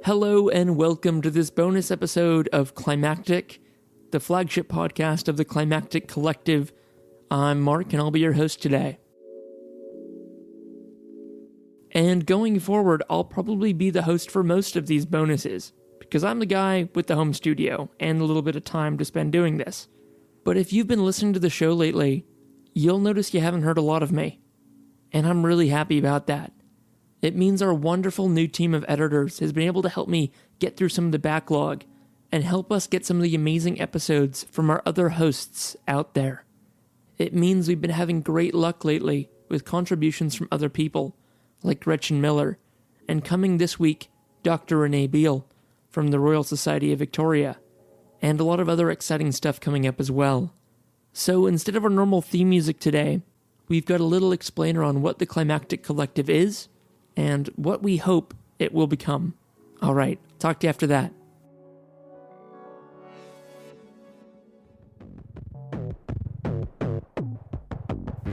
Hello and welcome to this bonus episode of Climactic, the flagship podcast of the Climactic Collective. I'm Mark and I'll be your host today. And going forward, I'll probably be the host for most of these bonuses, because I'm the guy with the home studio and a little bit of time to spend doing this. But if you've been listening to the show lately, you'll notice you haven't heard a lot of me. And I'm really happy about that. It means our wonderful new team of editors has been able to help me get through some of the backlog and help us get some of the amazing episodes from our other hosts out there. It means we've been having great luck lately with contributions from other people, like Gretchen Miller, and coming this week, Dr. Renee Beale from the Royal Society of Victoria, and a lot of other exciting stuff coming up as well. So instead of our normal theme music today, we've got a little explainer on what the Climactic Collective is, and what we hope it will become. Alright, talk to you after that.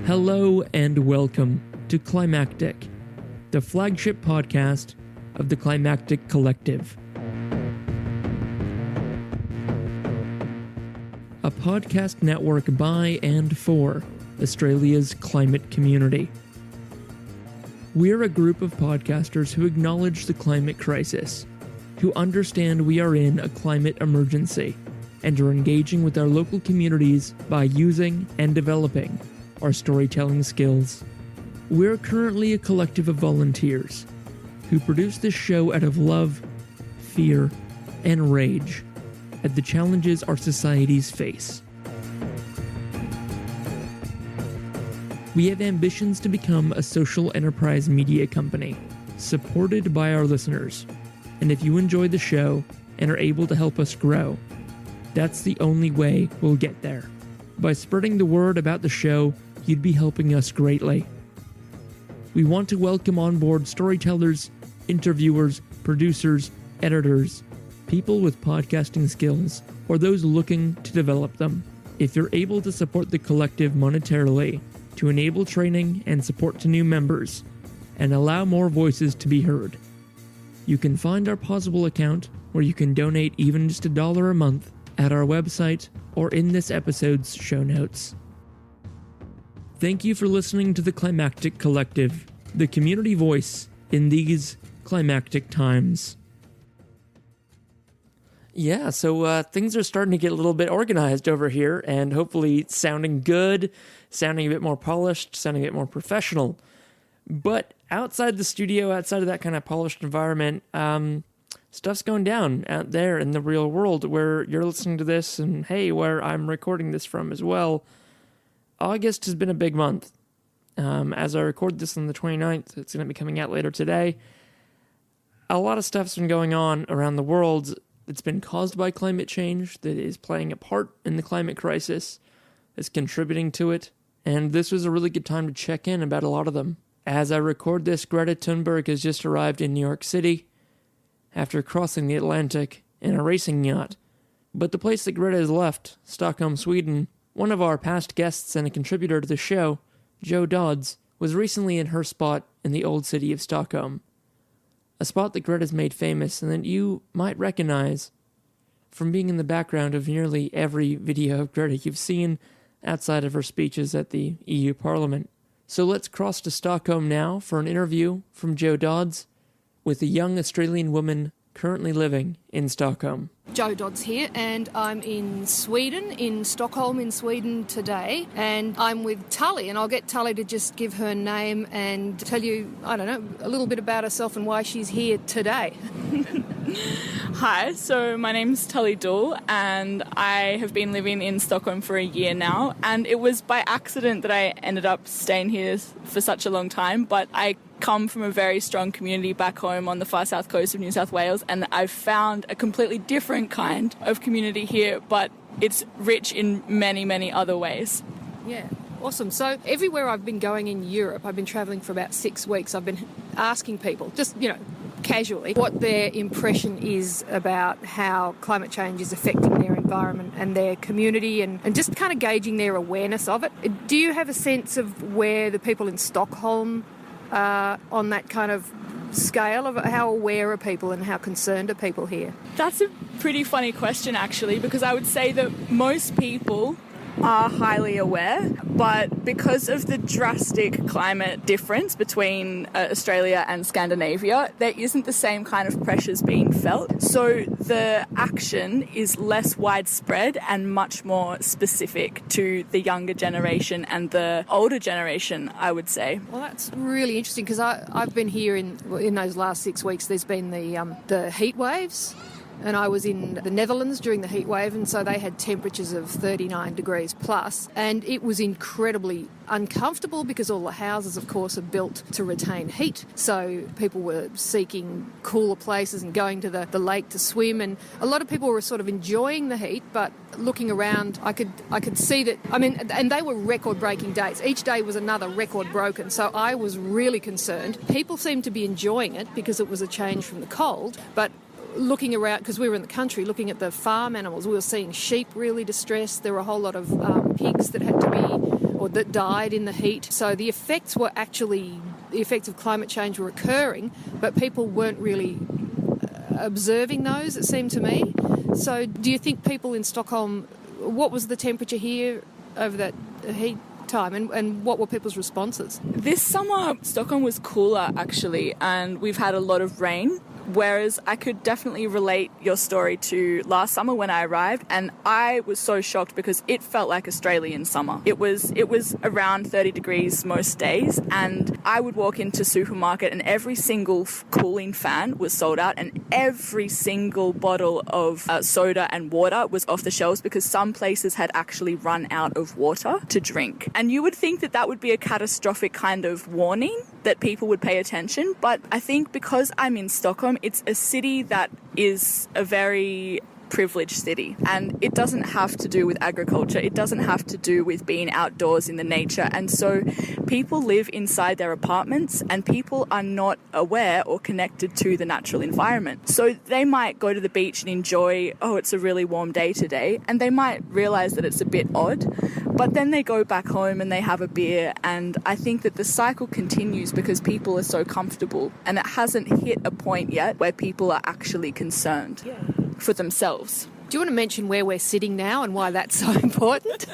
Hello and welcome to Climactic, the flagship podcast of the Climactic Collective. A podcast network by and for Australia's climate community. We're a group of podcasters who acknowledge the climate crisis, who understand we are in a climate emergency, and are engaging with our local communities by using and developing our storytelling skills. We're currently a collective of volunteers who produce this show out of love, fear, and rage at the challenges our societies face. We have ambitions to become a social enterprise media company, supported by our listeners. And if you enjoy the show and are able to help us grow, that's the only way we'll get there. By spreading the word about the show, you'd be helping us greatly. We want to welcome on board storytellers, interviewers, producers, editors, people with podcasting skills, or those looking to develop them. If you're able to support the collective monetarily, to enable training and support to new members, and allow more voices to be heard, you can find our Possible account, where you can donate even just $1 a month, at our website or in this episode's show notes. Thank you for listening to the Climactic Collective, the community voice in these climactic times. Yeah, so things are starting to get a little bit organized over here, and hopefully sounding good, sounding a bit more polished, sounding a bit more professional. But outside the studio, outside of that kind of polished environment, stuff's going down out there in the real world where you're listening to this, and hey, where I'm recording this from as well. August has been a big month. As I record this on the 29th, it's going to be coming out later today. A lot of stuff's been going on around the world that's been caused by climate change, that is playing a part in the climate crisis, is contributing to it, and this was a really good time to check in about a lot of them. As I record this, Greta Thunberg has just arrived in New York City after crossing the Atlantic in a racing yacht. But the place that Greta has left, Stockholm, Sweden, one of our past guests and a contributor to the show, Joe Dodds, was recently in her spot in the old city of Stockholm. A spot that Greta's made famous and that you might recognize from being in the background of nearly every video of Greta you've seen outside of her speeches at the EU Parliament. So let's cross to Stockholm now for an interview from Joe Dodds with a young Australian woman currently living in Stockholm. Joe Dodds here, and I'm in Sweden, in Stockholm in Sweden today, and I'm with Tully, and I'll get Tully to just give her name and tell you, I don't know, a little bit about herself and why she's here today. Hi, so my name's Tully Dull, and I have been living in Stockholm for a year now, and it was by accident that I ended up staying here for such a long time, but I come from a very strong community back home on the far south coast of New South Wales, and I've found a completely different kind of community here, but it's rich in many, many other ways. Yeah, awesome. So everywhere I've been going in Europe, I've been travelling for about 6 weeks, I've been asking people, just, casually, what their impression is about how climate change is affecting their environment and their community, and just kind of gauging their awareness of it. Do you have a sense of where the people in Stockholm are on that kind of scale of it? How aware are people and how concerned are people here? That's a pretty funny question, actually, because I would say that most people are highly aware, but because of the drastic climate difference between Australia and Scandinavia, there isn't the same kind of pressures being felt. So the action is less widespread and much more specific to the younger generation and the older generation, I would say. Well, that's really interesting because I've been here in those last 6 weeks. There's been the heat waves. And I was in the Netherlands during the heat wave, and so they had temperatures of 39 degrees plus, and it was incredibly uncomfortable because all the houses, of course, are built to retain heat. So people were seeking cooler places and going to the lake to swim, and a lot of people were sort of enjoying the heat, but looking around, I could see that, and they were record-breaking days. Each day was another record broken, so I was really concerned. People seemed to be enjoying it because it was a change from the cold, but looking around, because we were in the country, looking at the farm animals, we were seeing sheep really distressed. There were a whole lot of pigs that had to be, or that died in the heat. So the effects of climate change were occurring, but people weren't really observing those, it seemed to me. So do you think people in Stockholm, what was the temperature here over that heat time, and what were people's responses? This summer, Stockholm was cooler, actually, and we've had a lot of rain. Whereas I could definitely relate your story to last summer when I arrived, and I was so shocked because it felt like Australian summer. It was around 30 degrees most days, and I would walk into supermarket and every single cooling fan was sold out, and every single bottle of soda and water was off the shelves because some places had actually run out of water to drink. And you would think that that would be a catastrophic kind of warning that people would pay attention, but I think because I'm in Stockholm, it's a city that is a very privileged city, and it doesn't have to do with agriculture, it doesn't have to do with being outdoors in the nature, and so people live inside their apartments and people are not aware or connected to the natural environment. So they might go to the beach and enjoy, oh, it's a really warm day today, and they might realise that it's a bit odd, but then they go back home and they have a beer, and I think that the cycle continues because people are so comfortable, and it hasn't hit a point yet where people are actually concerned for themselves. Do you want to mention where we're sitting now and why that's so important?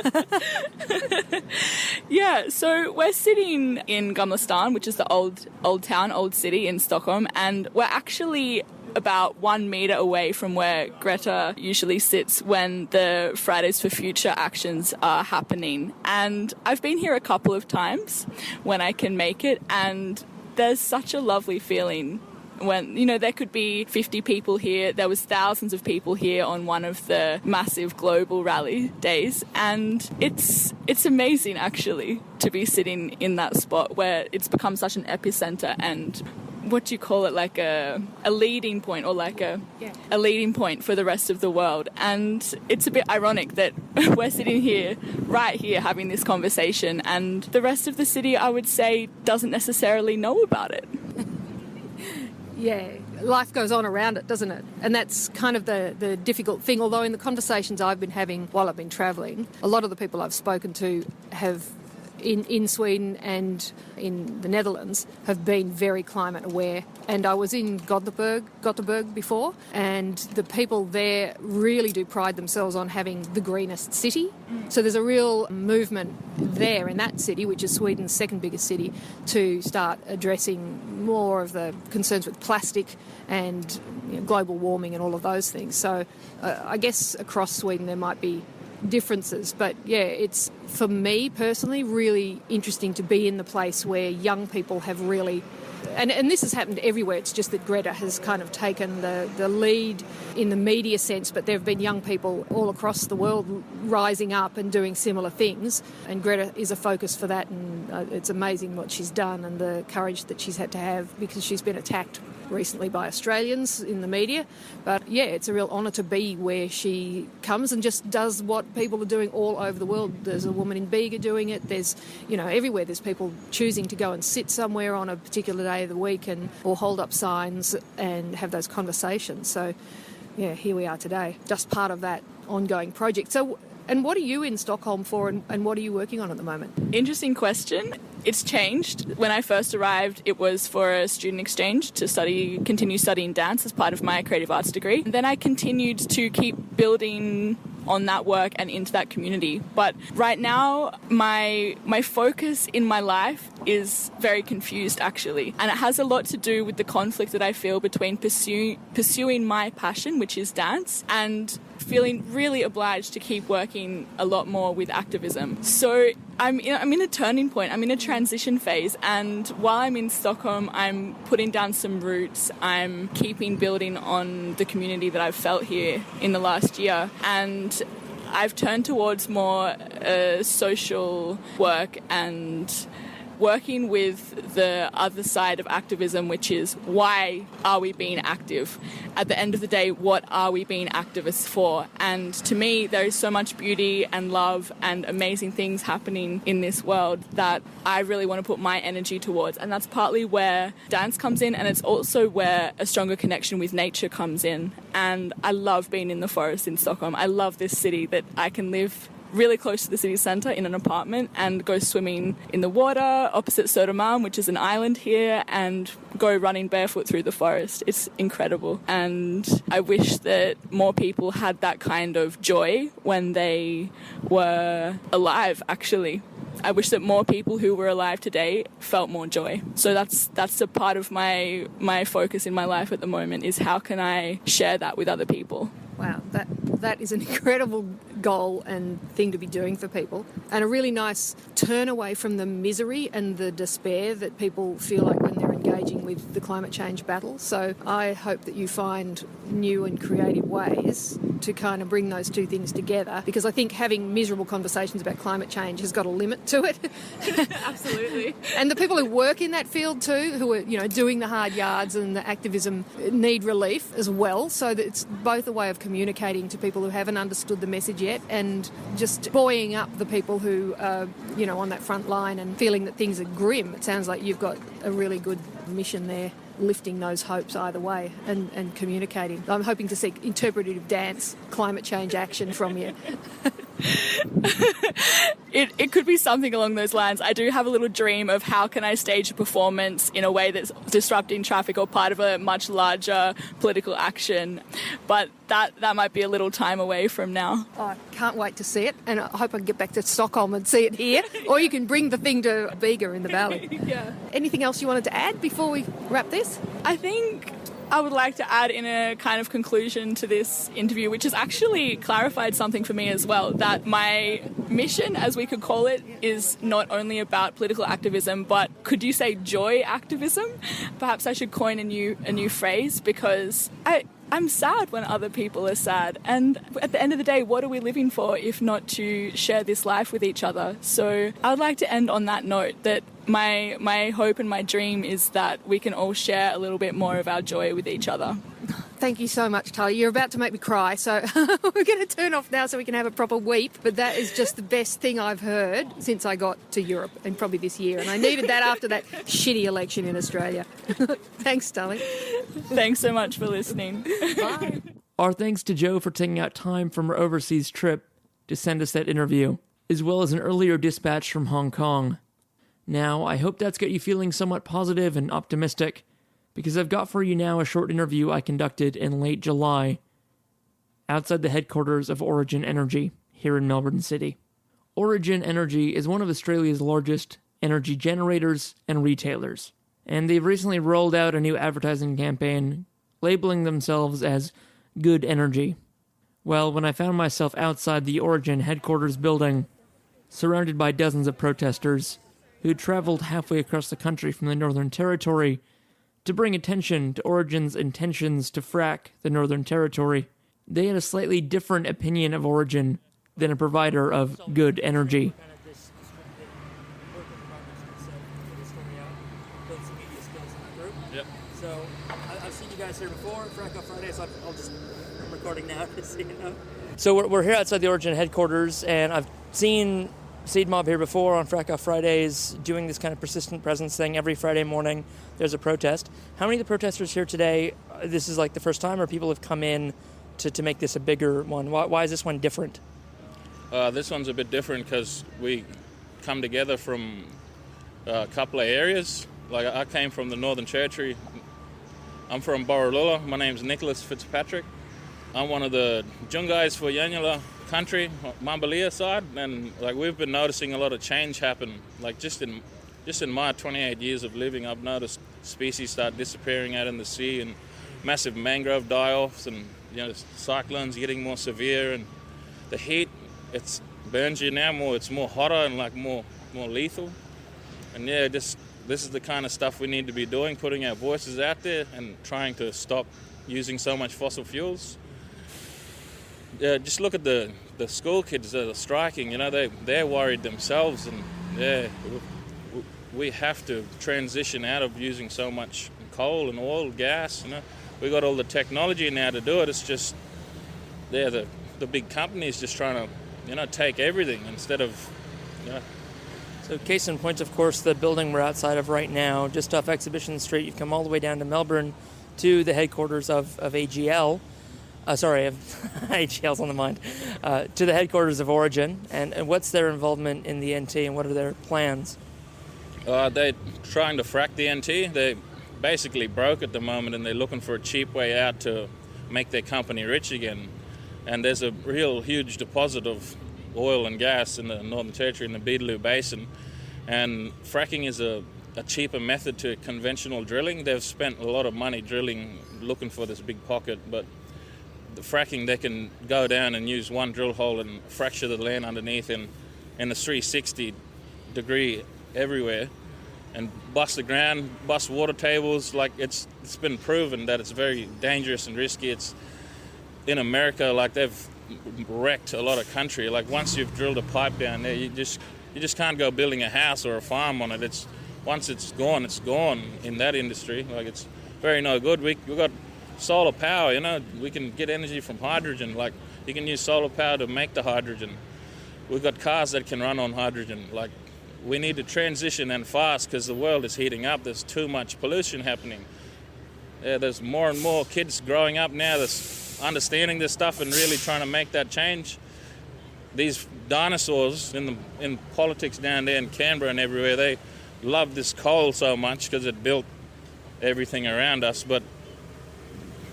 Yeah, so we're sitting in Gamlestan, which is the old town, old city in Stockholm, and we're actually about 1 metre away from where Greta usually sits when the Fridays for Future actions are happening. And I've been here a couple of times when I can make it, and there's such a lovely feeling when, you know, there could be 50 people here. There was thousands of people here on one of the massive global rally days, and it's amazing actually to be sitting in that spot where it's become such an epicenter and what do you call it, like a leading point, or like a leading point for the rest of the world. And it's a bit ironic that we're sitting here, right here, having this conversation, and the rest of the city, I would say, doesn't necessarily know about it. Yeah, life goes on around it, doesn't it? And that's kind of the difficult thing, although in the conversations I've been having while I've been travelling, a lot of the people I've spoken to have in Sweden and in the Netherlands have been very climate aware. And I was in Gothenburg before, and the people there really do pride themselves on having the greenest city. So there's a real movement there in that city, which is Sweden's second biggest city, to start addressing more of the concerns with plastic and global warming and all of those things. So I guess across Sweden there might be differences, but yeah, it's, for me personally, really interesting to be in the place where young people have really, and this has happened everywhere, it's just that Greta has kind of taken the lead in the media sense, but there have been young people all across the world rising up and doing similar things, and Greta is a focus for that, and it's amazing what she's done and the courage that she's had to have, because she's been attacked recently by Australians in the media. But yeah, it's a real honour to be where she comes and just does what people are doing all over the world. There's a woman in Bega doing it. There's, everywhere there's people choosing to go and sit somewhere on a particular day of the week or hold up signs and have those conversations. So yeah, here we are today, just part of that ongoing project. So, and what are you in Stockholm for, and what are you working on at the moment? Interesting question. it's changed. When I first arrived, it was for a student exchange to continue studying dance as part of my creative arts degree. And then I continued to keep building on that work and into that community. But right now, my focus in my life is very confused, actually. And it has a lot to do with the conflict that I feel between pursuing my passion, which is dance, and feeling really obliged to keep working a lot more with activism. So I'm in a turning point. I'm in a transition phase, and while I'm in Stockholm, I'm putting down some roots. I'm keeping building on the community that I've felt here in the last year, and I've turned towards more social work and working with the other side of activism, which is why are we being active? At the end of the day, what are we being activists for? And to me, there is so much beauty and love and amazing things happening in this world that I really want to put my energy towards. And that's partly where dance comes in, and it's also where a stronger connection with nature comes in. And I love being in the forest in Stockholm. I love this city that I can live really close to the city centre in an apartment and go swimming in the water opposite Södermalm, which is an island here, and go running barefoot through the forest. It's incredible. And I wish that more people had that kind of joy when they were alive, actually. I wish that more people who were alive today felt more joy. So that's a part of my focus in my life at the moment, is how can I share that with other people. Wow, that is an incredible goal and thing to be doing for people, and a really nice turn away from the misery and the despair that people feel like when they're engaging with the climate change battle. So I hope that you find new and creative ways to kind of bring those two things together, because I think having miserable conversations about climate change has got a limit to it. Absolutely. And the people who work in that field too, who are doing the hard yards and the activism, need relief as well. So that it's both a way of communicating to people who haven't understood the message yet, and just buoying up the people who are on that front line and feeling that things are grim. It sounds like you've got a really good mission there, lifting those hopes either way and communicating. I'm hoping to see interpretive dance, climate change action from you. It could be something along those lines. I do have a little dream of how can I stage a performance in a way that's disrupting traffic or part of a much larger political action. But that might be a little time away from now. Oh, I can't wait to see it, and I hope I can get back to Stockholm and see it here. Or you can bring the thing to Bega in the valley. Yeah. Anything else you wanted to add before we wrap this? I think I would like to add in a kind of conclusion to this interview, which has actually clarified something for me as well, that my mission, as we could call it, is not only about political activism, but could you say joy activism? Perhaps I should coin a new phrase, because I'm sad when other people are sad. And at the end of the day, what are we living for if not to share this life with each other? So I would like to end on that note, that my hope and my dream is that we can all share a little bit more of our joy with each other. Thank you so much, Tully. You're about to make me cry, so we're going to turn off now so we can have a proper weep. But that is just the best thing I've heard since I got to Europe, and probably this year. And I needed that after that shitty election in Australia. Thanks, Tully. Thanks so much for listening. Bye. Our thanks to Jo for taking out time from her overseas trip to send us that interview, as well as an earlier dispatch from Hong Kong. Now, I hope that's got you feeling somewhat positive and optimistic, because I've got for you now a short interview I conducted in late July outside the headquarters of Origin Energy here in Melbourne City. Origin Energy is one of Australia's largest energy generators and retailers, and they've recently rolled out a new advertising campaign labeling themselves as Good Energy. Well, when I found myself outside the Origin headquarters building, surrounded by dozens of protesters who traveled halfway across the country from the Northern Territory to bring attention to Origin's intentions to frack the Northern Territory, they had a slightly different opinion of Origin than a provider of good energy. Yep. So I've seen you guys here before, Frack Off Friday, so I'm recording now just so you know. So we're here outside the Origin headquarters, and I've seen Seed Mob here before on Frack Off Fridays, doing this kind of persistent presence thing. Every Friday morning there's a protest. How many of the protesters here today, this is like the first time, or people have come in to make this a bigger one? Why is this one different? This one's a bit different because we come together from a couple of areas. Like I came from the Northern Territory. I'm from Borroloola. My name's Nicholas Fitzpatrick. I'm one of the Jungais for Yanyala country, Mambalia side, and like we've been noticing a lot of change happen. Like just in my 28 years of living, I've noticed species start disappearing out in the sea, and massive mangrove die-offs, and cyclones getting more severe, and the heat it's burns you now more. It's more hotter and like more lethal. And this is the kind of stuff we need to be doing, putting our voices out there and trying to stop using so much fossil fuels. Yeah, just look at the school kids that are striking. They're worried themselves, and we have to transition out of using so much coal and oil, gas. We got all the technology now to do it. It's just the big companies just trying to take everything instead of. So case in point, of course, the building we're outside of right now, just off Exhibition Street. You've come all the way down to Melbourne to the headquarters of AGL. AGL's on the mind. To the headquarters of Origin. And what's their involvement in the NT, and what are their plans? They're trying to frack the NT. They're basically broke at the moment, and they're looking for a cheap way out to make their company rich again. And there's a real huge deposit of oil and gas in the Northern Territory in the Beetaloo Basin. And fracking is a cheaper method to conventional drilling. They've spent a lot of money drilling, looking for this big pocket, but the fracking, they can go down and use one drill hole and fracture the land underneath in a 360 degree everywhere, and bust the ground, bust water tables. Like it's been proven that it's very dangerous and risky. It's in America, like they've wrecked a lot of country. Like once you've drilled a pipe down there, you just can't go building a house or a farm on it. Once it's gone in that industry. Like it's very no good. We've got solar power, we can get energy from hydrogen. Like you can use solar power to make the hydrogen. We've got cars that can run on hydrogen. Like we need to transition and fast because the world is heating up. There's too much pollution happening. There's more and more kids growing up now that's understanding this stuff and really trying to make that change. These dinosaurs in politics down there in Canberra and everywhere, they love this coal so much because it built everything around us. But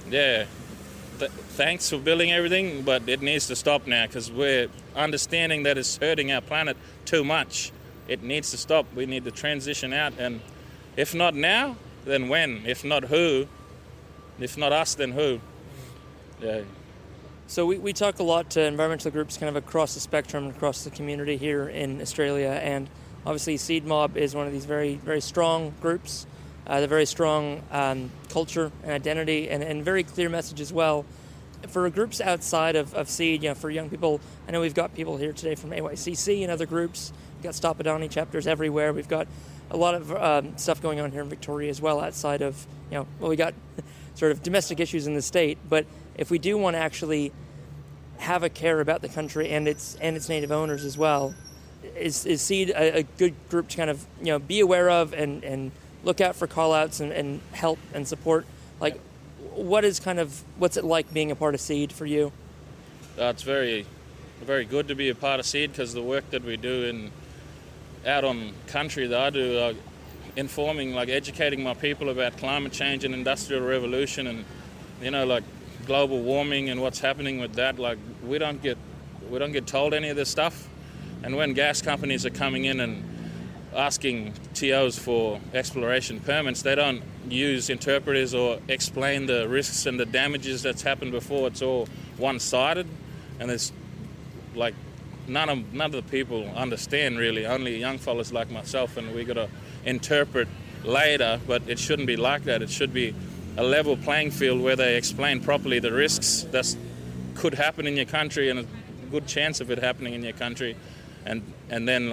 thanks for building everything, but it needs to stop now because we're understanding that it's hurting our planet too much. It needs to stop. We need to transition out, and if not now, then when? If not who? If not us, then who? Yeah. So we talk a lot to environmental groups kind of across the spectrum, across the community here in Australia, and obviously Seed Mob is one of these very, very strong groups. The very strong culture and identity, and very clear message as well. For groups outside of Seed, for young people, I know we've got people here today from AYCC and other groups. We've got Stop Adani chapters everywhere. We've got a lot of stuff going on here in Victoria as well outside of, we got sort of domestic issues in the state. But if we do want to actually have a care about the country and its native owners as well, is Seed a good group to kind of, be aware of and look out for call-outs and help and support? Like, what's it like being a part of Seed for you? It's very, very good to be a part of Seed because the work that we do out on country that I do, informing, like educating my people about climate change and industrial revolution and, like global warming and what's happening with that. Like we don't get told any of this stuff. And when gas companies are coming in and asking TOs for exploration permits, they don't use interpreters or explain the risks and the damages that's happened before. It's all one-sided, and there's like none of the people understand really. Only young fellas like myself, and we got to interpret later. But it shouldn't be like that. It should be a level playing field where they explain properly the risks that could happen in your country and a good chance of it happening in your country. And then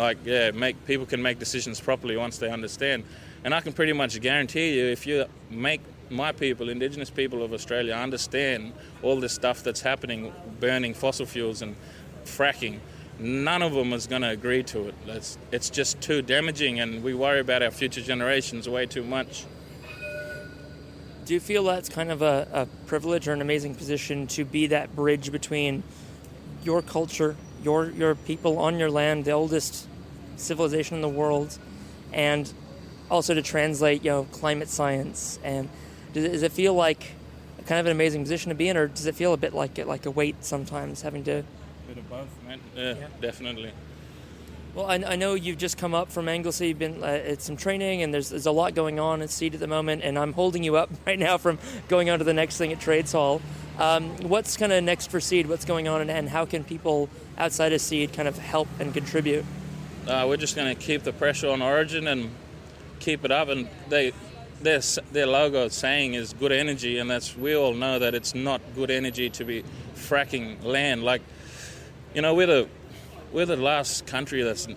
people can make decisions properly once they understand. And I can pretty much guarantee you, if you make my people, Indigenous people of Australia, understand all this stuff that's happening, burning fossil fuels and fracking, none of them is going to agree to it. It's just too damaging, and we worry about our future generations way too much. Do you feel that's kind of a privilege or an amazing position to be that bridge between your culture, your people on your land, the oldest civilization in the world, and also to translate, climate science. And does it feel like kind of an amazing position to be in, or does it feel a bit like a weight sometimes, having to... A bit of both, man. Yeah, definitely. Well, I know you've just come up from Anglesey, you've been at some training, and there's a lot going on at Seed at the moment, and I'm holding you up right now from going on to the next thing at Trades Hall. What's kind of next for Seed? What's going on, and how can people outside of Seed kind of help and contribute? We're just going to keep the pressure on Origin and keep it up, and their logo saying is good energy, and we all know that it's not good energy to be fracking land. Like, we're the last country that's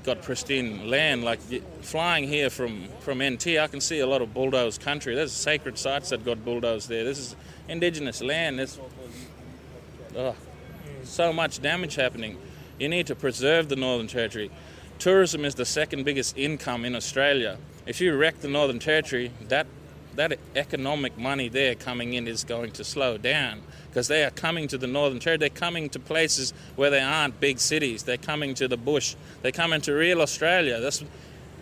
got pristine land. Like, flying here from NT, I can see a lot of bulldozed country. There's sacred sites that got bulldozed there. This is indigenous land. There's so much damage happening. You need to preserve the Northern Territory. Tourism is the second biggest income in Australia. If you wreck the Northern Territory, that economic money there coming in is going to slow down, because they are coming to the Northern Territory. They're coming to places where there aren't big cities. They're coming to the bush. They're coming to real Australia.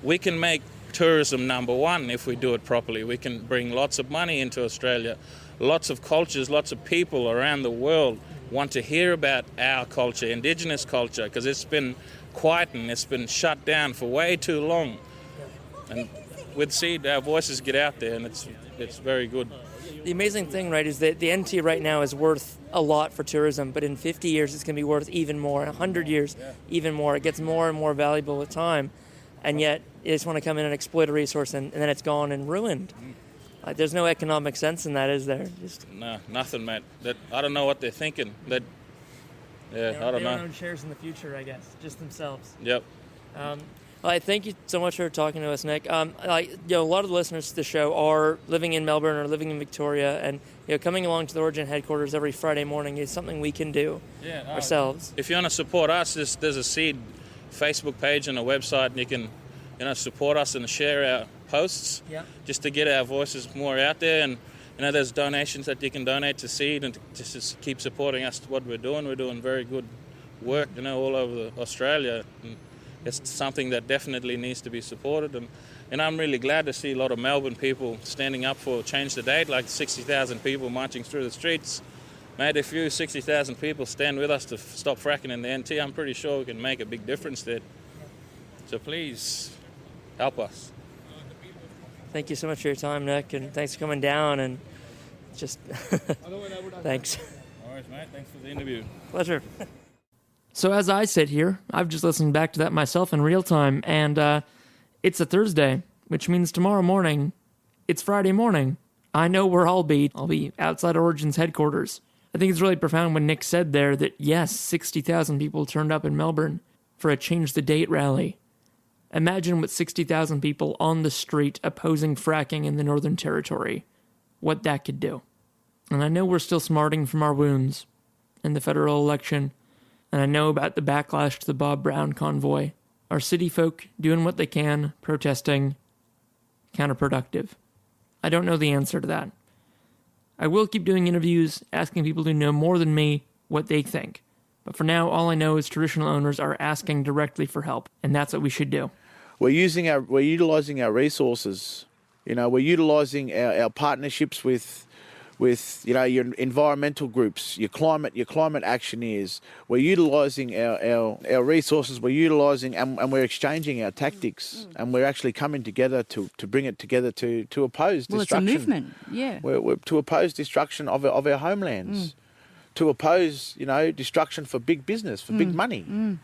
We can make tourism number one if we do it properly. We can bring lots of money into Australia. Lots of cultures, lots of people around the world want to hear about our culture, Indigenous culture, because it's been quiet and it's been shut down for way too long. And with Seed, our voices get out there, and it's very good. The amazing thing, right, is that the NT right now is worth a lot for tourism, but in 50 years it's going to be worth even more. In 100 years, even more. It gets more and more valuable with time, and yet you just want to come in and exploit a resource, and then it's gone and ruined. Like, there's no economic sense in that, is there? No, nothing, mate. I don't know what they're thinking. I don't know. They don't own shares in the future, I guess, just themselves. Yep. Thank you so much for talking to us, Nick. A lot of the listeners to the show are living in Melbourne or living in Victoria, and coming along to the Origin headquarters every Friday morning is something we can do ourselves. If you want to support us, there's a Seed Facebook page and a website, and you can support us and share our posts just to get our voices more out there. And there's donations that you can donate to Seed, and just keep supporting us. What we're doing very good work all over Australia. And it's something that definitely needs to be supported, and I'm really glad to see a lot of Melbourne people standing up for Change the Date, like 60,000 people marching through the streets. Mate, if you 60,000 people stand with us to stop fracking in the NT, I'm pretty sure we can make a big difference there. So please, help us. Thank you so much for your time, Nick, and thanks for coming down, and just thanks. All right, mate, thanks for the interview. Pleasure. So as I sit here, I've just listened back to that myself in real time, and it's a Thursday, which means tomorrow morning, it's Friday morning. I know where I'll be. I'll be outside Origin's headquarters. I think it's really profound when Nick said there that, yes, 60,000 people turned up in Melbourne for a Change the Date rally. Imagine what 60,000 people on the street opposing fracking in the Northern Territory, what that could do. And I know we're still smarting from our wounds in the federal election, and I know about the backlash to the Bob Brown convoy. Our city folk doing what they can, protesting, counterproductive. I don't know the answer to that. I will keep doing interviews, asking people who know more than me what they think. But for now, all I know is traditional owners are asking directly for help, and that's what we should do. We're utilising our resources. We're utilising our partnerships with your environmental groups, your climate actioneers. We're utilising our resources. We're utilising and we're exchanging our tactics, and we're actually coming together to bring it together to oppose destruction. Well, it's a movement, yeah. We're to oppose destruction of our homelands, to oppose destruction for big business, for big money.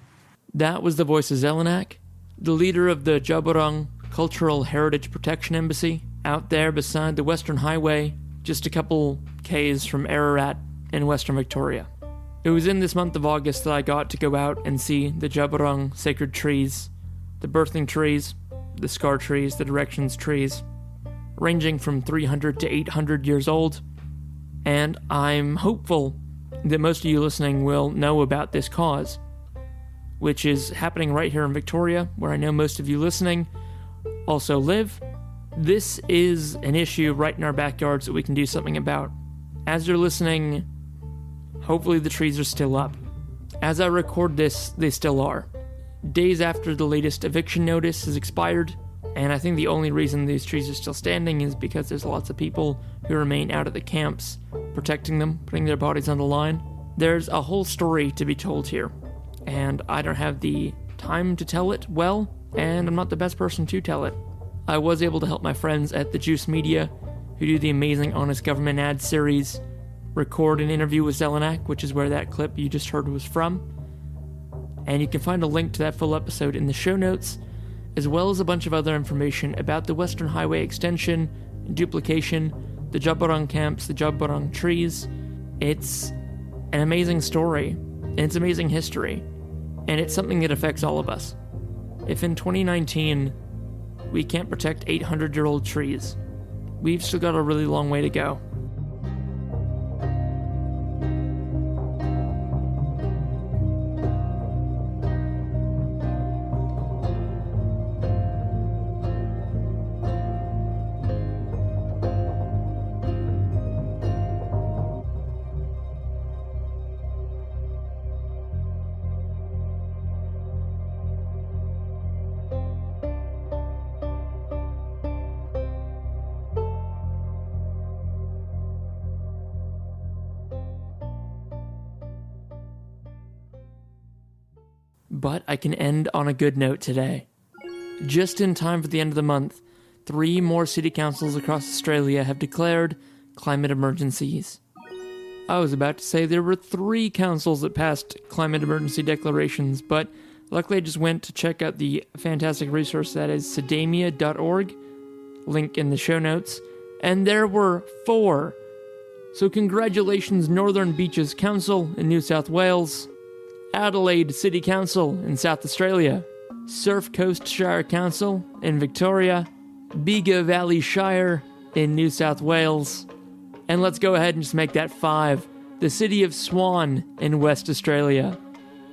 That was the voice of Zelenak, the leader of the Jaburong Cultural Heritage Protection Embassy, out there beside the Western Highway, just a couple Ks from Ararat in Western Victoria. It was in this month of August that I got to go out and see the Jaburong sacred trees, the birthing trees, the scar trees, the directions trees, ranging from 300 to 800 years old, and I'm hopeful that most of you listening will know about this cause, which is happening right here in Victoria, where I know most of you listening also live. This is an issue right in our backyards that we can do something about. As you're listening, hopefully the trees are still up. As I record this, they still are. Days after the latest eviction notice has expired, And I think the only reason these trees are still standing is because there's lots of people who remain out at the camps, protecting them, putting their bodies on the line. There's a whole story to be told here, and I don't have the time to tell it well, and I'm not the best person to tell it. I was able to help my friends at the Juice Media, who do the amazing Honest Government ad series, record an interview with Zelenak, which is where that clip you just heard was from. And you can find a link to that full episode in the show notes, as well as a bunch of other information about the Western Highway extension, duplication, the Jaborang camps, the Jaborang trees. It's an amazing story, and it's amazing history, and it's something that affects all of us. If in 2019 we can't protect 800-year-old trees, we've still got a really long way to go. But I can end on a good note today. Just in time for the end of the month, 3 more city councils across Australia have declared climate emergencies. I was about to say there were 3 councils that passed climate emergency declarations, but luckily I just went to check out the fantastic resource that is sedamia.org, link in the show notes, and there were 4. So congratulations Northern Beaches Council in New South Wales, Adelaide City Council in South Australia, Surf Coast Shire Council in Victoria, Bega Valley Shire in New South Wales, and let's go ahead and just make that 5, the City of Swan in West Australia.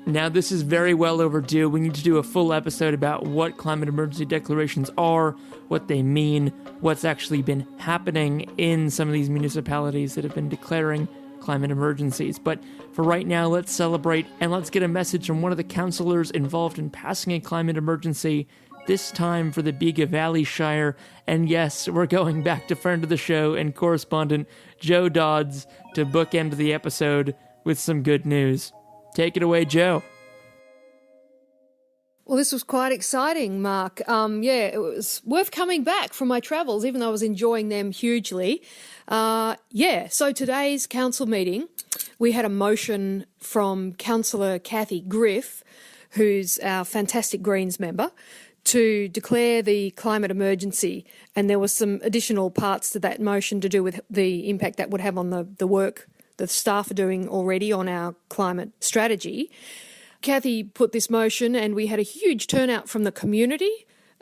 Now this is very well overdue. We need to do a full episode about what climate emergency declarations are, what they mean, what's actually been happening in some of these municipalities that have been declaring climate emergencies. But for right now, let's celebrate and let's get a message from one of the councillors involved in passing a climate emergency, this time for the Bega Valley Shire. And yes, we're going back to friend of the show and correspondent Joe Dodds to bookend the episode with some good news. Take it away, Joe. Well, this was quite exciting, Mark. It was worth coming back from my travels, even though I was enjoying them hugely. So today's council meeting, we had a motion from Councillor Kathy Griff, who's our fantastic Greens member, to declare the climate emergency. And there was some additional parts to that motion to do with the impact that would have on the work the staff are doing already on our climate strategy. Kathy put this motion and we had a huge turnout from the community.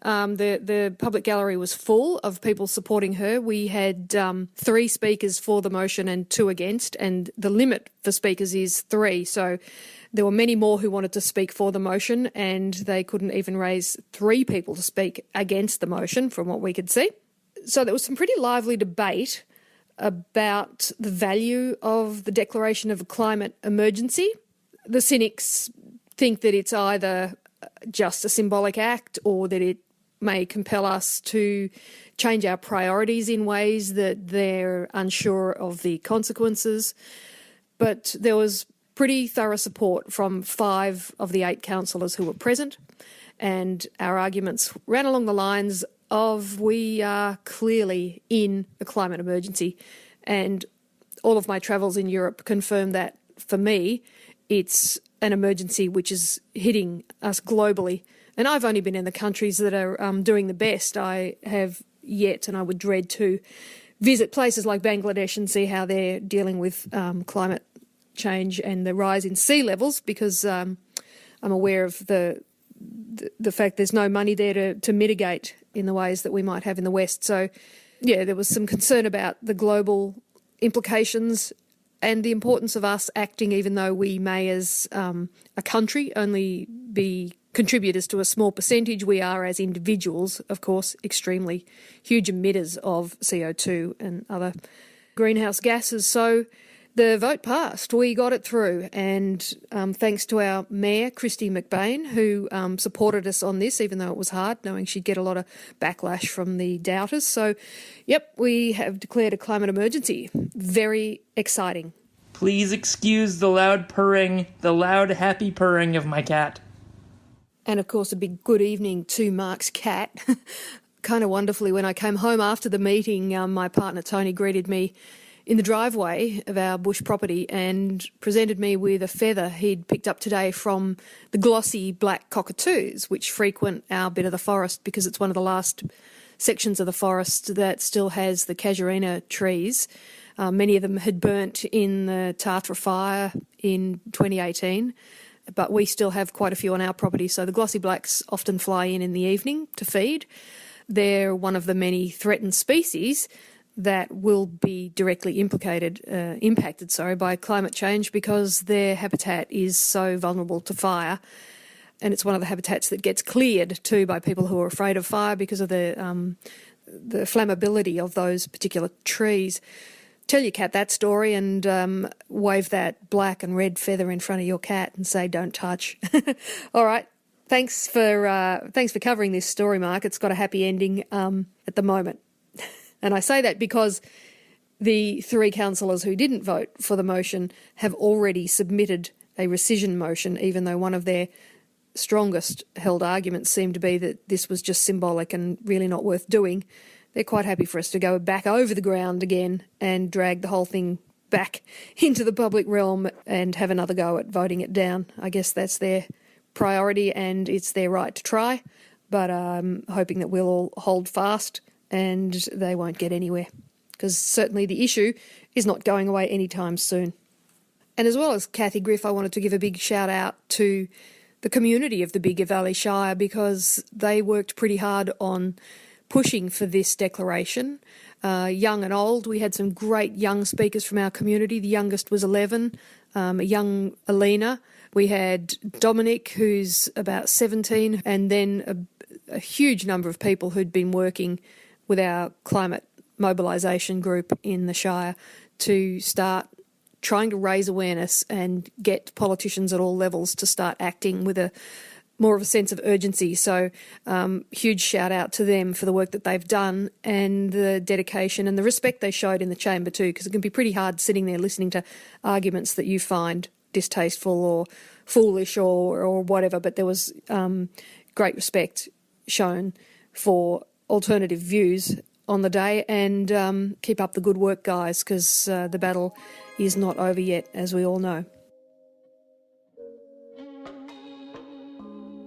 The public gallery was full of people supporting her. We had 3 speakers for the motion and 2 against, and the limit for speakers is 3. So there were many more who wanted to speak for the motion, and they couldn't even raise 3 people to speak against the motion from what we could see. So there was some pretty lively debate about the value of the declaration of a climate emergency. The cynics think that it's either just a symbolic act or that it may compel us to change our priorities in ways that they're unsure of the consequences. But there was pretty thorough support from 5 of the 8 councillors who were present, and our arguments ran along the lines of we are clearly in a climate emergency, and all of my travels in Europe confirm that for me it's an emergency which is hitting us globally. And I've only been in the countries that are doing the best. I have yet, and I would dread to, visit places like Bangladesh and see how they're dealing with climate change and the rise in sea levels, because I'm aware of the fact there's no money there to mitigate in the ways that we might have in the West. So, yeah, there was some concern about the global implications and the importance of us acting, even though we may as a country only be contributors to a small percentage. We are, as individuals, of course, extremely huge emitters of CO2 and other greenhouse gases. So The vote passed. We got it through, and thanks to our mayor, Christy McBain, who supported us on this, even though it was hard, knowing she'd get a lot of backlash from the doubters. So, yep, we have declared a climate emergency. Very exciting. Please excuse the loud purring, the loud happy purring of my cat. And, of course, a big good evening to Mark's cat. Kind of wonderfully, when I came home after the meeting, my partner Tony greeted me in the driveway of our bush property and presented me with a feather he'd picked up today from the glossy black cockatoos, which frequent our bit of the forest because it's one of the last sections of the forest that still has the casuarina trees. Many of them had burnt in the Tatra fire in 2018, but we still have quite a few on our property, so the glossy blacks often fly in the evening to feed. They're one of the many threatened species that will be directly impacted by climate change because their habitat is so vulnerable to fire. And it's one of the habitats that gets cleared too by people who are afraid of fire because of the flammability of those particular trees. Tell your cat that story and wave that black and red feather in front of your cat and say, "Don't touch." All right. Thanks for covering this story, Mark. It's got a happy ending at the moment. And I say that because the 3 councillors who didn't vote for the motion have already submitted a rescission motion, even though one of their strongest held arguments seemed to be that this was just symbolic and really not worth doing. They're quite happy for us to go back over the ground again and drag the whole thing back into the public realm and have another go at voting it down. I guess that's their priority and it's their right to try, but I'm hoping that we'll all hold fast and they won't get anywhere, because certainly the issue is not going away anytime soon. And as well as Kathy Griff, I wanted to give a big shout out to the community of the Bigger Valley Shire because they worked pretty hard on pushing for this declaration, young and old. We had some great young speakers from our community. The youngest was 11, a young Alina. We had Dominic, who's about 17, and then a huge number of people who'd been working with our climate mobilisation group in the Shire to start trying to raise awareness and get politicians at all levels to start acting with more of a sense of urgency. So huge shout out to them for the work that they've done and the dedication and the respect they showed in the chamber too, because it can be pretty hard sitting there listening to arguments that you find distasteful or foolish or whatever, but there was great respect shown for alternative views on the day, and keep up the good work, guys, because the battle is not over yet, as we all know.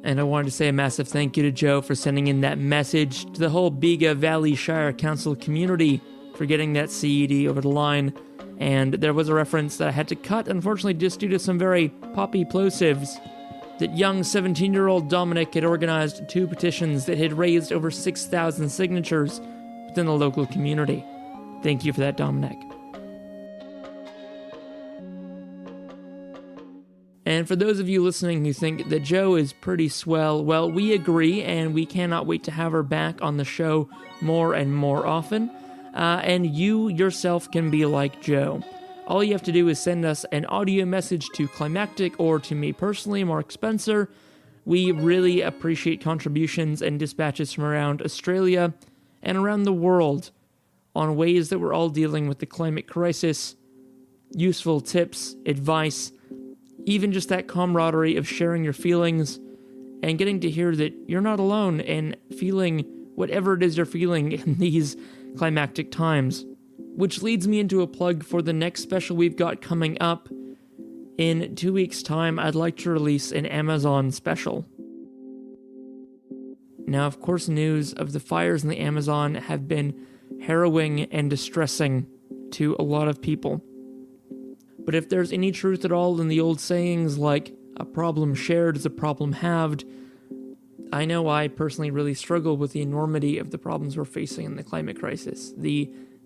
And I wanted to say a massive thank you to Joe for sending in that message, to the whole Bigger Valley Shire Council community for getting that CED over the line. And there was a reference that I had to cut, unfortunately, just due to some very poppy plosives, that young 17-year-old Dominic had organized 2 petitions that had raised over 6,000 signatures within the local community. Thank you for that, Dominic. And for those of you listening who think that Jo is pretty swell, well, we agree, and we cannot wait to have her back on the show more and more often. And you yourself can be like Jo. All you have to do is send us an audio message to Climactic or to me personally, Mark Spencer. We really appreciate contributions and dispatches from around Australia and around the world on ways that we're all dealing with the climate crisis, useful tips, advice, even just that camaraderie of sharing your feelings and getting to hear that you're not alone in feeling whatever it is you're feeling in these climactic times. Which leads me into a plug for the next special we've got coming up. In 2 weeks' time, I'd like to release an Amazon special. Now, of course, news of the fires in the Amazon have been harrowing and distressing to a lot of people. But if there's any truth at all in the old sayings like, a problem shared is a problem halved, I know I personally really struggle with the enormity of the problems we're facing in the climate crisis.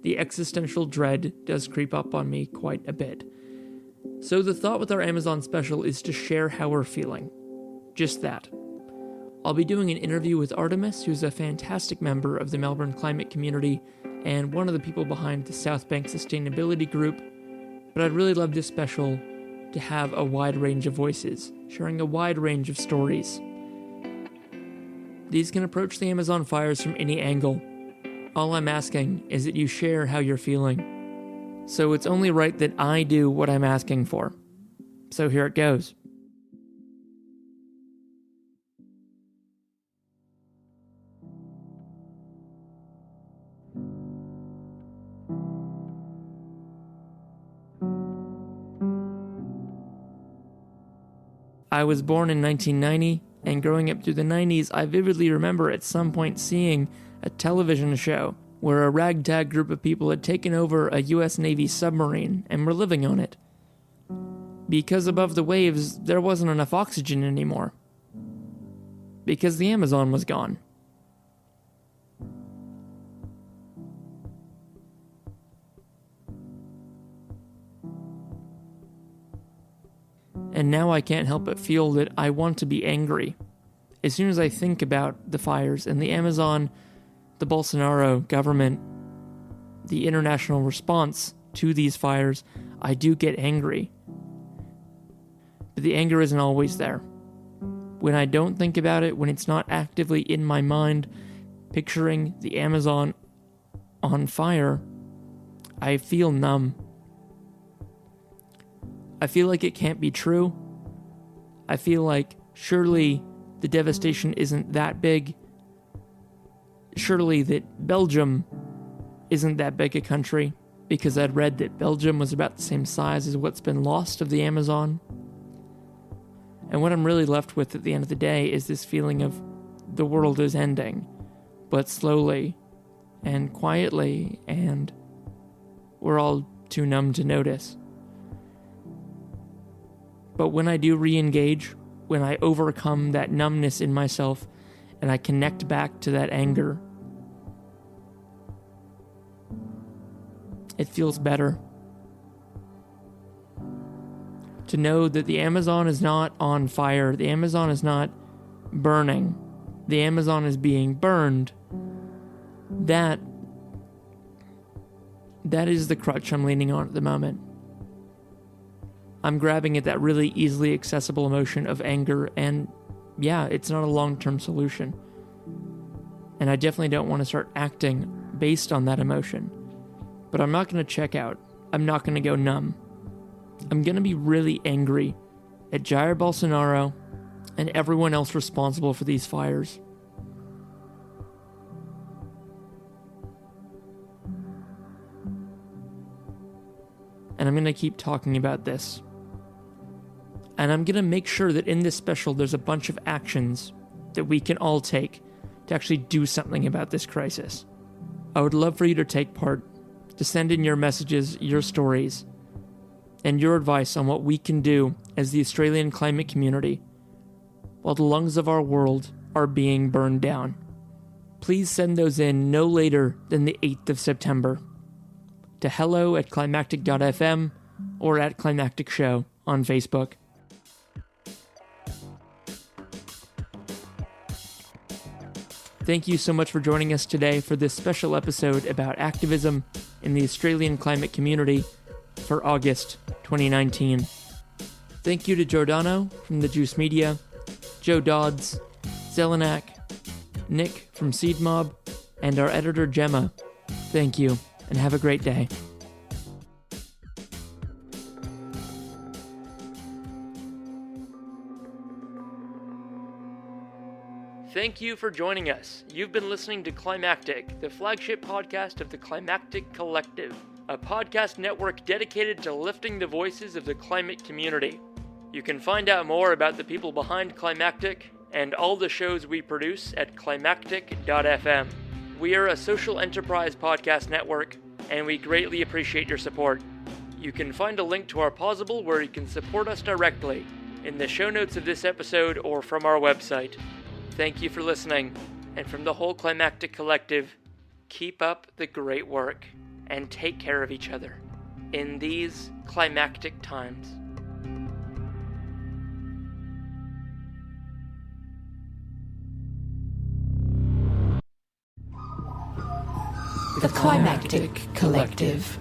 The existential dread does creep up on me quite a bit. So the thought with our Amazon special is to share how we're feeling. Just that. I'll be doing an interview with Artemis, who's a fantastic member of the Melbourne climate community and one of the people behind the South Bank Sustainability Group. But I'd really love this special to have a wide range of voices, sharing a wide range of stories. These can approach the Amazon fires from any angle. All I'm asking is that you share how you're feeling. So it's only right that I do what I'm asking for. So here it goes. I was born in 1990, and growing up through the 90s, I vividly remember at some point seeing a television show where a ragtag group of people had taken over a US Navy submarine and were living on it. Because above the waves, there wasn't enough oxygen anymore. Because the Amazon was gone. And now I can't help but feel that I want to be angry. As soon as I think about the fires in the Amazon, the Bolsonaro government, the international response to these fires, I do get angry. But the anger isn't always there. When I don't think about it, when it's not actively in my mind, picturing the Amazon on fire, I feel numb. I feel like it can't be true. I feel like surely the devastation isn't that big. Surely that Belgium isn't that big a country, because I'd read that Belgium was about the same size as what's been lost of the Amazon. And what I'm really left with at the end of the day is this feeling of the world is ending, but slowly and quietly, and we're all too numb to notice. But when I do re-engage, when I overcome that numbness in myself, and I connect back to that anger, it feels better. To know that the Amazon is not on fire, the Amazon is not burning, the Amazon is being burned, that is the crutch I'm leaning on at the moment. I'm grabbing at that really easily accessible emotion of anger, and yeah, it's not a long-term solution. And I definitely don't want to start acting based on that emotion. But I'm not going to check out. I'm not going to go numb. I'm going to be really angry at Jair Bolsonaro and everyone else responsible for these fires. And I'm going to keep talking about this. And I'm going to make sure that in this special there's a bunch of actions that we can all take to actually do something about this crisis. I would love for you to take part, to send in your messages, your stories, and your advice on what we can do as the Australian climate community while the lungs of our world are being burned down. Please send those in no later than the 8th of September to hello@climactic.fm or at Climactic Show on Facebook. Thank you so much for joining us today for this special episode about activism in the Australian climate community for August 2019. Thank you to Giordano from the Juice Media, Joe Dodds, Zelenak, Nick from Seed Mob, and our editor Gemma. Thank you, and have a great day. Thank you for joining us. You've been listening to Climactic, the flagship podcast of the Climactic Collective, a podcast network dedicated to lifting the voices of the climate community. You can find out more about the people behind Climactic and all the shows we produce at climactic.fm. We are a social enterprise podcast network, and we greatly appreciate your support. You can find a link to our Pozible where you can support us directly in the show notes of this episode or from our website. Thank you for listening, and from the whole Climactic Collective, keep up the great work and take care of each other in these climactic times. The Climactic Collective.